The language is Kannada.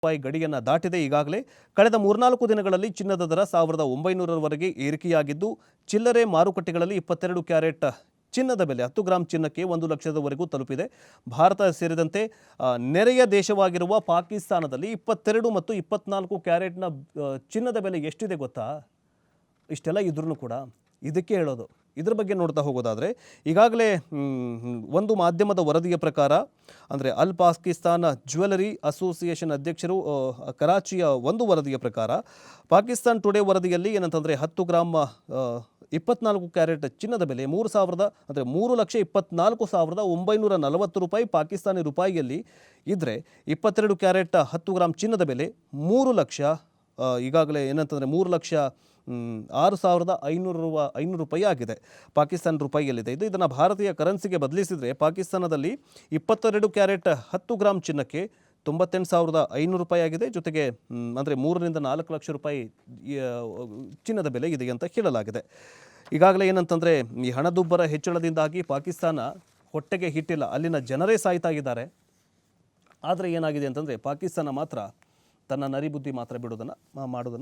ರೂಪಾಯಿ ಗಡಿಯನ್ನು ದಾಟಿದೆ. ಈಗಾಗಲೇ ಕಳೆದ 3-4 ದಿನಗಳಲ್ಲಿ ಚಿನ್ನದ ದರ 1900ರವರೆಗೆ ಏರಿಕೆಯಾಗಿದ್ದು, ಚಿಲ್ಲರೆ ಮಾರುಕಟ್ಟೆಗಳಲ್ಲಿ 22 ಕ್ಯಾರೆಟ್ ಚಿನ್ನದ ಬೆಲೆ 10 ಗ್ರಾಂ ಚಿನ್ನಕ್ಕೆ 1 ಲಕ್ಷದವರೆಗೂ ತಲುಪಿದೆ. ಭಾರತ ಸೇರಿದಂತೆ ನೆರೆಯ ದೇಶವಾಗಿರುವ ಪಾಕಿಸ್ತಾನದಲ್ಲಿ 22 ಮತ್ತು 24 ಕ್ಯಾರೆಟ್ನ ಚಿನ್ನದ ಬೆಲೆ ಎಷ್ಟಿದೆ ಗೊತ್ತಾ? ಇಷ್ಟೆಲ್ಲ ಇದ್ರೂ ಕೂಡ ಇದಕ್ಕೆ ಹೇಳೋದು. ಇದರ ಬಗ್ಗೆ ನೋಡ್ತಾ ಹೋಗೋದಾದರೆ, ಈಗಾಗಲೇ ಒಂದು ಮಾಧ್ಯಮದ ವರದಿಯ ಪ್ರಕಾರ, ಅಂದರೆ ಅಲ್ ಪಾಕಿಸ್ತಾನ್ ಜ್ಯುವೆಲರಿ ಅಸೋಸಿಯೇಷನ್ ಅಧ್ಯಕ್ಷರು ಕರಾಚಿಯ ಒಂದು ವರದಿಯ ಪ್ರಕಾರ, ಪಾಕಿಸ್ತಾನ್ ಟುಡೇ ವರದಿಯಲ್ಲಿ ಏನಂತಂದರೆ 10 ಗ್ರಾಮ್ 24 ಕ್ಯಾರೆಟ್ ಚಿನ್ನದ ಬೆಲೆ 3,24,940 ರೂಪಾಯಿ ಪಾಕಿಸ್ತಾನಿ ರೂಪಾಯಿಯಲ್ಲಿ ಇದ್ದರೆ, 22 ಕ್ಯಾರೆಟ್ 10 ಗ್ರಾಮ್ ಚಿನ್ನದ ಬೆಲೆ 3 ಲಕ್ಷ, ಈಗಾಗಲೇ ಏನಂತಂದರೆ 3,06,500 ರೂಪಾಯಿ ಆಗಿದೆ. ಪಾಕಿಸ್ತಾನ ರೂಪಾಯಿಯಲ್ಲಿದೆ. ಇದನ್ನು ಭಾರತೀಯ ಕರೆನ್ಸಿಗೆ ಬದಲಿಸಿದರೆ ಪಾಕಿಸ್ತಾನದಲ್ಲಿ 22 ಕ್ಯಾರೆಟ್ 10 ಗ್ರಾಮ್ ಚಿನ್ನಕ್ಕೆ 98,500 ರೂಪಾಯಿ ಆಗಿದೆ. ಜೊತೆಗೆ ಅಂದರೆ 3-4 ಲಕ್ಷ ರೂಪಾಯಿ ಚಿನ್ನದ ಬೆಲೆ ಇದೆ ಅಂತ ಹೇಳಲಾಗಿದೆ. ಈಗಾಗಲೇ ಏನಂತಂದರೆ, ಈ ಹಣದುಬ್ಬರ ಹೆಚ್ಚಳದಿಂದಾಗಿ ಪಾಕಿಸ್ತಾನ ಹೊಟ್ಟೆಗೆ ಹಿಟ್ಟಿಲ್ಲ, ಅಲ್ಲಿನ ಜನರೇ ಸಾಯ್ತಾ ಇದ್ದಾರೆ. ಆದರೆ ಏನಾಗಿದೆ ಅಂತಂದರೆ, ಪಾಕಿಸ್ತಾನ ಮಾತ್ರ ತನ್ನ ನರಿಬುದ್ಧಿ ಮಾತ್ರ ಮಾಡೋದನ್ನು